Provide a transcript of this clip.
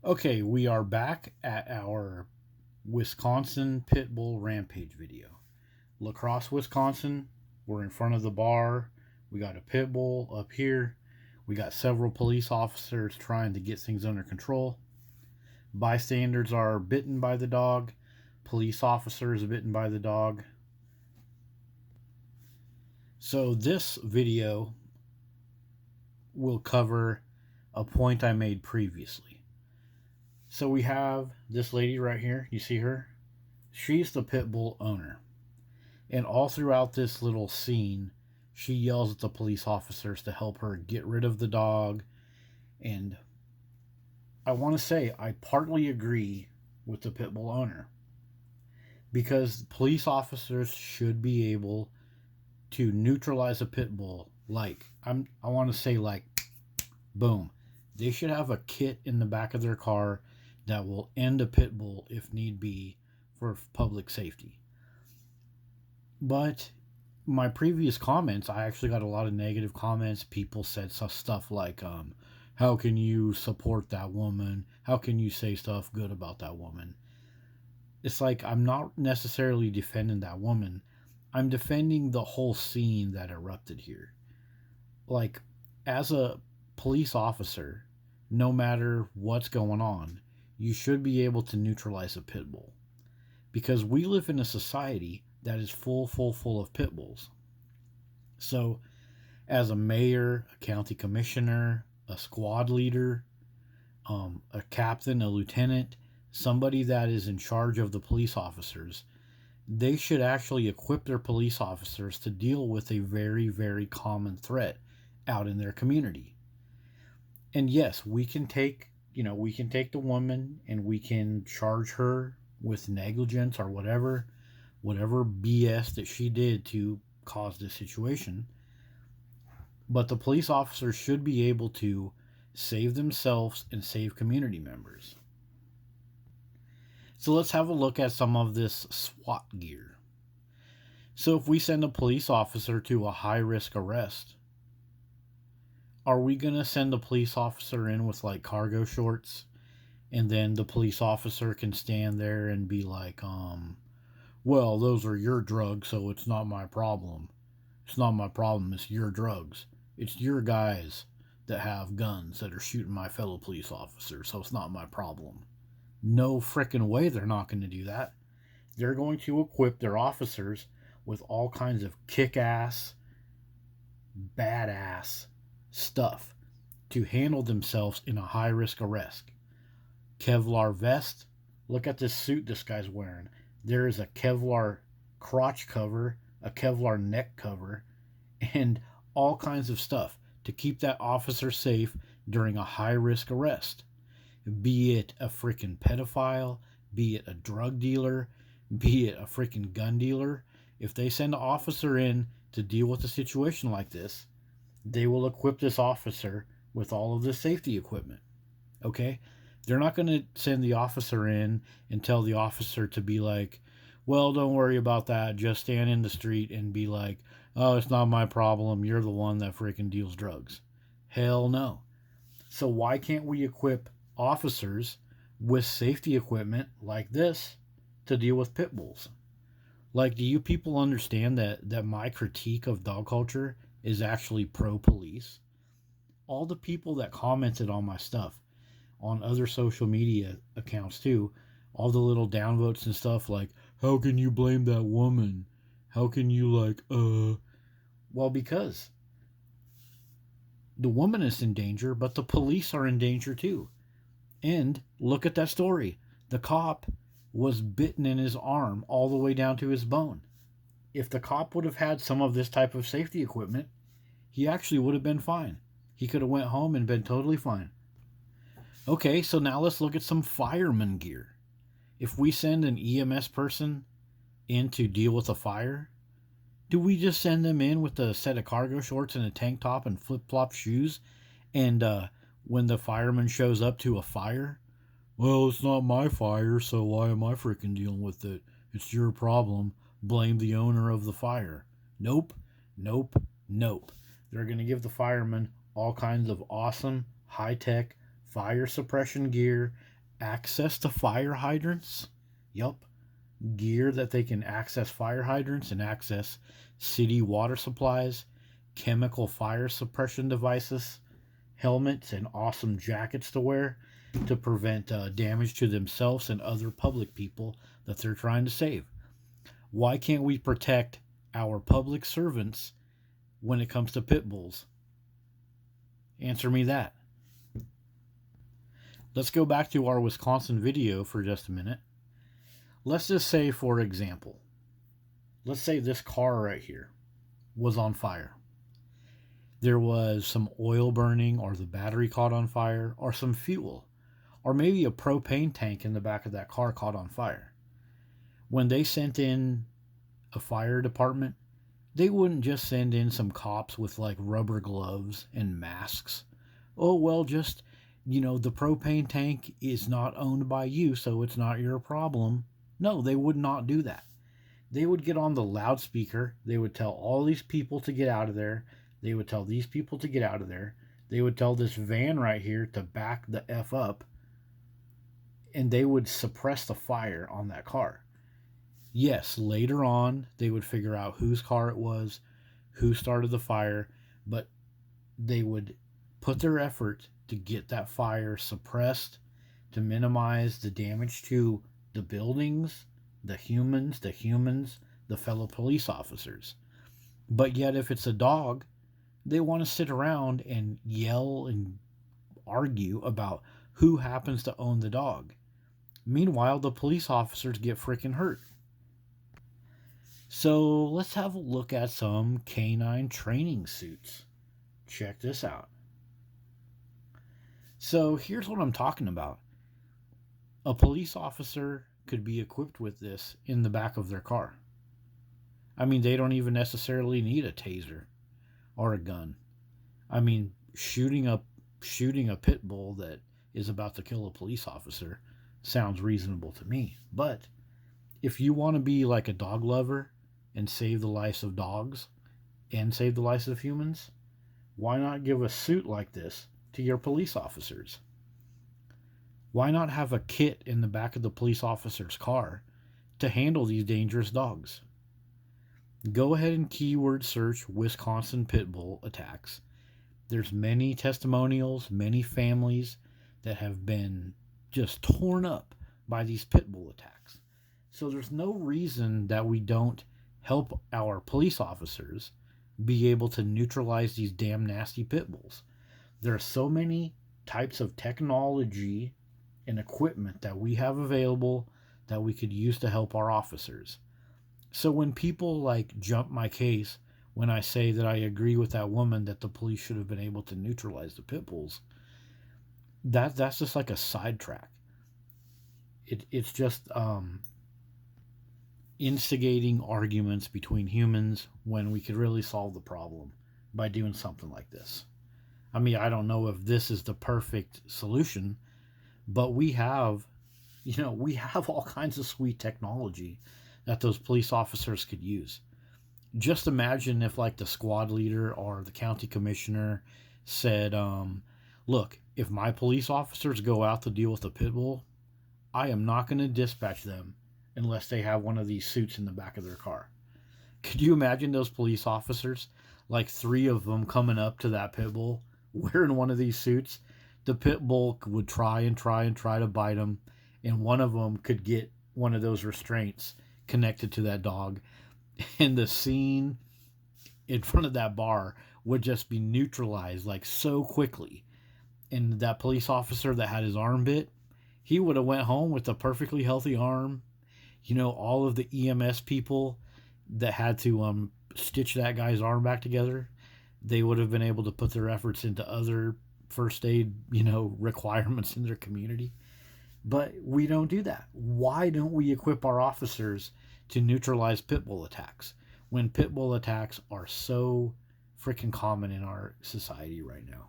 Okay, we are back at our Wisconsin Pit Bull Rampage video. La Crosse, Wisconsin. We're in front of the bar. We got a pit bull up here. We got several police officers trying to get things under control. Bystanders are bitten by the dog. Police officers bitten by the dog. So, this video will cover a point I made previously. So, we have this lady right here. You see her? She's the pit bull owner. And all throughout this little scene, she yells at the police officers to help her get rid of the dog. And I want to say I partly agree with the pit bull owner because police officers should be able to neutralize a pit bull. I want to say boom. They should have a kit in the back of their car that will end a pit bull if need be for public safety. But my previous comments, I actually got a lot of negative comments. People said stuff like, how can you support that woman? How can you say stuff good about that woman? It's like I'm not necessarily defending that woman. I'm defending the whole scene that erupted here. Like, as a police officer, no matter what's going on, you should be able to neutralize a pit bull. Because we live in a society that is full of pit bulls. So, as a mayor, a county commissioner, a squad leader, a captain, a lieutenant, somebody that is in charge of the police officers, they should actually equip their police officers to deal with a very, very common threat out in their community. And yes, we can take the woman and we can charge her with negligence or whatever BS that she did to cause this situation. But the police officers should be able to save themselves and save community members. So let's have a look at some of this SWAT gear. So if we send a police officer to a high risk arrest, are we going to send the police officer in with like cargo shorts and then the police officer can stand there and be like, well, those are your drugs, so it's not my problem. It's not my problem, it's your drugs. It's your guys that have guns that are shooting my fellow police officers, so it's not my problem. No frickin' way they're not going to do that. They're going to equip their officers with all kinds of kick-ass, badass stuff to handle themselves in a high-risk arrest. Kevlar vest. Look at this suit this guy's wearing. There is a Kevlar crotch cover, a Kevlar neck cover, and all kinds of stuff to keep that officer safe during a high-risk arrest. Be it a freaking pedophile, be it a drug dealer, be it a freaking gun dealer. If they send an officer in to deal with a situation like this, they will equip this officer with all of the safety equipment. Okay? They're not going to send the officer in and tell the officer to be like, well, don't worry about that. Just stand in the street and be like, oh, it's not my problem. You're the one that freaking deals drugs. Hell no. So why can't we equip officers with safety equipment like this to deal with pit bulls? Like, do you people understand that my critique of dog culture is actually pro-police? All the people that commented on my stuff on other social media accounts too, all the little downvotes and stuff like, how can you blame that woman? How can you well, because the woman is in danger, but the police are in danger too. And look at that story. The cop was bitten in his arm all the way down to his bone. If the cop would have had some of this type of safety equipment, he actually would have been fine. He could have went home and been totally fine. Okay, so now let's look at some fireman gear. If we send an EMS person in to deal with a fire, do we just send them in with a set of cargo shorts and a tank top and flip-flop shoes? And when the fireman shows up to a fire, well, it's not my fire, so why am I freaking dealing with it? It's your problem. Blame the owner of the fire. Nope, nope, nope. They're going to give the fireman all kinds of awesome, high-tech fire suppression gear, access to fire hydrants. Yup, gear that they can access fire hydrants and access city water supplies, chemical fire suppression devices, helmets, and awesome jackets to wear to prevent damage to themselves and other public people that they're trying to save. Why can't we protect our public servants when it comes to pit bulls? Answer me that. Let's go back to our Wisconsin video for just a minute. Let's just say, for example, let's say this car right here was on fire. There was some oil burning, or the battery caught on fire, or some fuel, or maybe a propane tank in the back of that car caught on fire. When they sent in a fire department, they wouldn't just send in some cops with like rubber gloves and masks. Oh, well, just, the propane tank is not owned by you, so it's not your problem. No, they would not do that. They would get on the loudspeaker. They would tell all these people to get out of there. They would tell these people to get out of there. They would tell this van right here to back the F up. And they would suppress the fire on that car. Yes, later on, they would figure out whose car it was, who started the fire, but they would put their effort to get that fire suppressed, to minimize the damage to the buildings, the humans, the fellow police officers. But yet, if it's a dog, they want to sit around and yell and argue about who happens to own the dog. Meanwhile, the police officers get freaking hurt. So let's have a look at some canine training suits. Check this out. So here's what I'm talking about. A police officer could be equipped with this in the back of their car. I mean, they don't even necessarily need a taser or a gun. I mean, shooting a pit bull that is about to kill a police officer sounds reasonable to me. But if you want to be like a dog lover and save the lives of dogs and save the lives of humans, why not give a suit like this to your police officers? Why not have a kit in the back of the police officer's car to handle these dangerous dogs? Go ahead and keyword search Wisconsin pit bull attacks. There's many testimonials, many families that have been just torn up by these pit bull attacks. So there's no reason that we don't help our police officers be able to neutralize these damn nasty pit bulls. There are so many types of technology and equipment that we have available that we could use to help our officers. So when people like jump my case when I say that I agree with that woman that the police should have been able to neutralize the pit bulls, that's just like a sidetrack. It's just instigating arguments between humans when we could really solve the problem by doing something like this. I mean, I don't know if this is the perfect solution, but we have all kinds of sweet technology that those police officers could use. Just imagine if like the squad leader or the county commissioner said, look, if my police officers go out to deal with a pit bull, I am not going to dispatch them unless they have one of these suits in the back of their car. Could you imagine those police officers, like 3 of them coming up to that pit bull wearing one of these suits? The pit bull would try to bite them, and one of them could get one of those restraints connected to that dog, and the scene in front of that bar would just be neutralized like so quickly. And that police officer that had his arm bit, he would have went home with a perfectly healthy arm. All of the EMS people that had to stitch that guy's arm back together, they would have been able to put their efforts into other first aid, requirements in their community. But we don't do that. Why don't we equip our officers to neutralize pit bull attacks when pit bull attacks are so freaking common in our society right now?